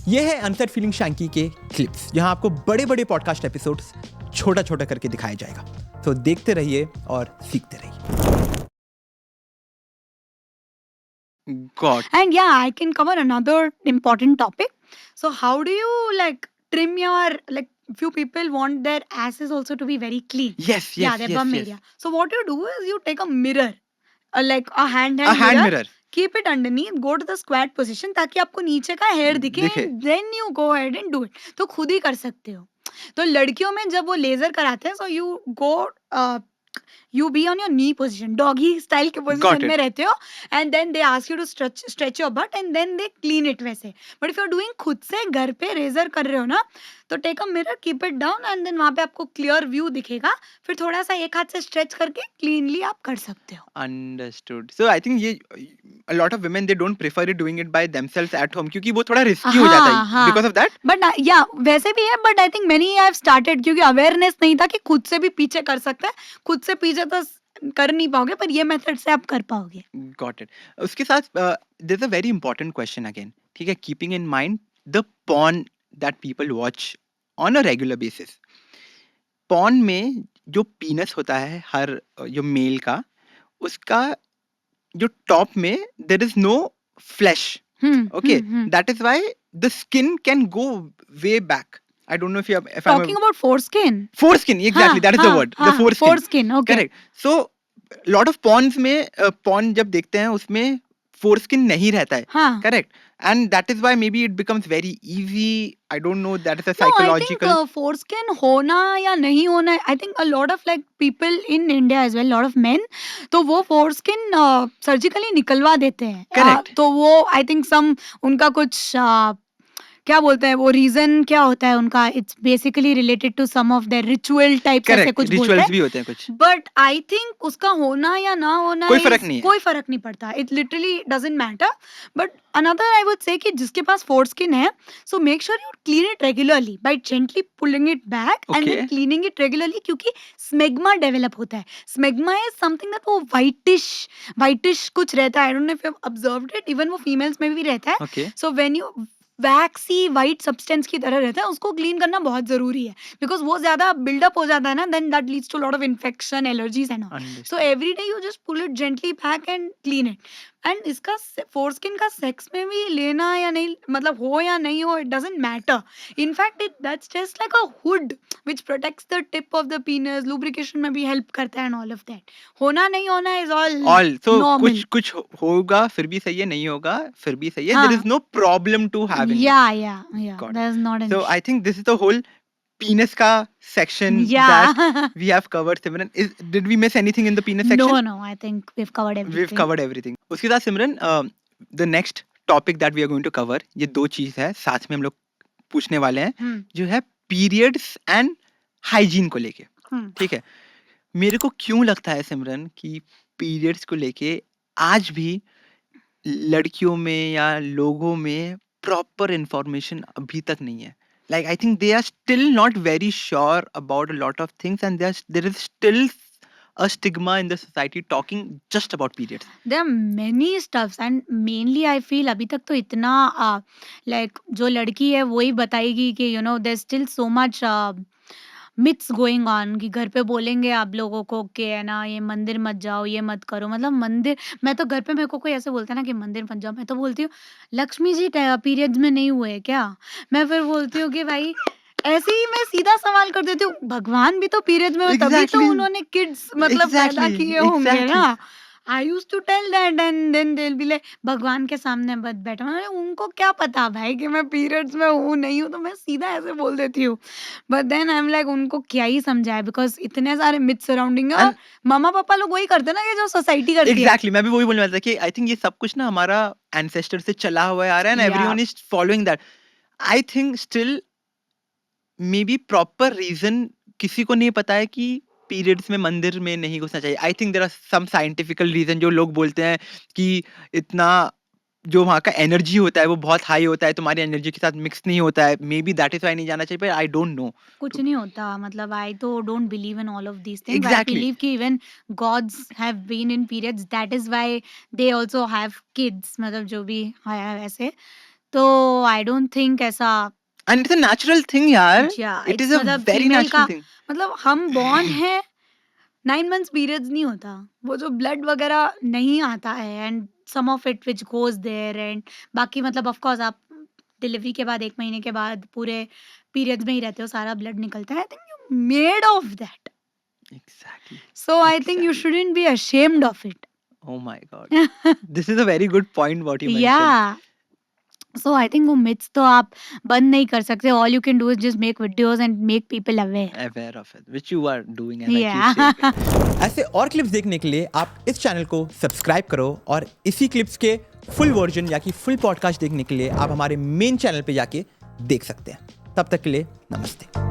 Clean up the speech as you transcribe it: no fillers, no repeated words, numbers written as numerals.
ये है unset feeling Shanky के क्लिप्स, जहां आपको बड़े बड़े पॉडकास्ट एपिसोड्स छोटा छोटा करके दिखाया जाएगा। तो देखते रहिए और सीखते रहिए। God. And yeah, I can cover another important topic. So how do you like trim your like few people want their asses also to be very clean. Yes, Yeah, yes, their yes, bum yes. area. So what you do is you take a mirror, like a hand A hand mirror. keep it underneath, go to the squat position ताकि आपको नीचे का hair दिखे दिखे। and then you go ahead and do it. तो खुद ही कर सकते हो। तो लड़कियों में जब वो लेजर कराते हैं, so you go you be on your knee position, doggy style के Got position it. में रहते हो, and then they ask you to stretch your butt and then they clean it वैसे। But if you're doing खुद से घर पे razor कर रहे हो ना, तो take a mirror, keep it down and then वहां पे आपको क्लियर व्यू दिखेगा, फिर थोड़ा सा एक हाथ से स्ट्रेच करके क्लीनली आप कर सकते हो। Understood. So I think ये a lot of women they don't prefer it doing it by themselves at home क्योंकि वो थोड़ा risky हो जाता है because of that. बट या वैसे भी है, but I think many have started क्योंकि अवेयरनेस नहीं था कि खुद से भी पीछे कर सकते हैं। खुद से पीछे तो कर नहीं पाओगे, पर ये मेथड से आप कर पाओगे। Got it. उसके साथ there's a very important question again. ठीक है, keeping in mind the porn that people watch on a regular basis. Porn में जो penis होता है हर जो मेल का, उसका जो टॉप में there is no flesh. Okay, that is why the skin can go way back. I don't know if I'm Talking about foreskin. Foreskin, exactly, that is the word. The foreskin. Foreskin, okay. Correct. So lot of porns में porn जब देखते हैं उसमें foreskin नहीं रहता है. Correct. And that is why maybe it becomes very easy. I don't know, that is a psychological. No, I think foreskin होना या नहीं होना, I think a lot of like people in India as well, lot of men, तो वो foreskin surgically निकलवा देते हैं। Correct. तो वो I think some उनका कुछ क्या बोलते हैं वो रीजन क्या होता है उनका, it's basically related to some of their ritual type ऐसे कुछ बोलते रिचुअल्स हैं, भी होते हैं कुछ। बट आई थिंक उसका होना या ना होना कोई फर्क नहीं है, कोई फर्क नहीं पड़ता, it literally doesn't matter. But another I would say कि जिसके पास फोरस्किन है, so make sure you clean it regularly by gently pulling it back and then cleaning it regularly, क्योंकि स्मेग्मा डेवलप होता है। स्मेग्मा इज समथिंग दैट वो whitish कुछ रहता है, I don't know if you have observed it, even वो females में भी रहता है। So when you waxy white substance की तरह रहता है, उसको क्लीन करना बहुत जरूरी है, बिकॉज वो ज्यादा बिल्डअप हो जाता है ना, then that leads to lot of infection, allergies and all. So every day you just pull it gently back and clean it. And इसका फोरस्किन का सेक्स में भी लेना या नहीं, मतलब हो या नहीं हो, it doesn't matter. In fact it that's just like a hood which protects the tip of the पीनस, lubrication में भी हेल्प करता है एंड ऑल ऑफ दैट। होना नहीं होना इज ऑल तो कुछ होगा फिर भी सही है, नहीं होगा फिर भी सही है, there is no problem to having it. There's not an so issue. I think this is the whole penis ka section that we have covered. Simran, did we miss anything in the penis section? No, I think we've covered everything. We've covered everything. उसके बाद सिमरन, the next topic that we are going to cover, ये दो चीज है साथ में हम लोग पूछने वाले हैं, जो है periods and hygiene को लेके। ठीक है, मेरे को क्यों लगता है सिमरन कि periods को लेके आज भी लड़कियों में या लोगों में proper information अभी तक नहीं है। Like I think they are still not very sure about a lot of things, and there is still a stigma in the society talking just about periods. There are many stuffs and mainly I feel अभी तक तो इतना like जो लड़की है वही बताएगी कि you know there's still so much myths going on, कि घर पे बोलेंगे आप लोगों को कि है ना ये मंदिर मत जाओ, ये मत करो। मतलब मंदिर, मैं तो घर पे मेरे को कोई ऐसे बोलता है ना कि मंदिर मत जाओ, मैं तो बोलती हूँ लक्ष्मी जी पीरियड्स में नहीं हुए क्या? मैं फिर बोलती हूँ कि भाई ऐसे ही मैं सीधा सवाल कर देती हूँ, भगवान भी तो पीरियड्स में हुए, तभी तो उन्होंने किड्स मतलब पैदा किए होंगे ना। I used to tell that and then they'll be like भगवान के सामने मत बैठो। मैंने उनको क्या पता भाई कि मैं पीरियड्स में हूँ नहीं हूँ, तो मैं सीधा ऐसे बोल देती हूँ। But then I am like उनको क्या ही समझाए, बिकॉज इतने सारे मिथ सराउंडिंग है, और मामा पापा लोग वही करते ना कि जो सोसाइटी करती है। Exactly, मैं भी वही बोलने वाला था कि आई थिंक ये सब कुछ ना हमारा एंसेस्टर से चला हुआ आ रहा है, and everyone is following that. I think still may be proper reason किसी को नहीं पता है कि पीरियड्स में मंदिर में नहीं घुसना चाहिए। I think there are some scientifical reason, जो लोग बोलते हैं कि इतना जो वहाँ का एनर्जी होता है वो बहुत हाई होता है, तुम्हारी एनर्जी के साथ मिक्स नहीं होता है, may be that is why नहीं जाना चाहिए, पर आई डोंट नो। कुछ नहीं होता, मतलब आई तो don't believe in all of these things. I believe कि even gods have been in periods, that is why they also have kids, मतलब जो भी है ऐसे। तो आई डोंट थिंक ऐसा and it's a natural thing यार, Yeah, it it's is a मतलब वेरी female नेचुरल का थिंग। मतलब हम बॉर्न हैं 9 months periods नहीं होता, वो जो ब्लड वगैरह नहीं आता है and some of it which goes there and बाकी मतलब ऑफ कोर्स आप डिलीवरी के बाद 1 महीने के बाद पूरे पीरियड्स में ही रहते हो, सारा ब्लड निकलता है। I think you made of that, exactly. So I think you shouldn't be ashamed of it. Oh my God. This is a very good point what you mentioned. Yeah. So I think वो myths तो आप बंद नहीं कर सकते. All you can do is just make videos and make people aware. Aware of it, which you are doing and I Yeah. keep saying. ऐसे और clips देखने के लिए आप इस चैनल को सब्सक्राइब करो और इसी क्लिप्स के फुल वर्जन या कि फुल पॉडकास्ट देखने के लिए आप हमारे मेन चैनल पे जाके देख सकते हैं। तब तक के लिए नमस्ते।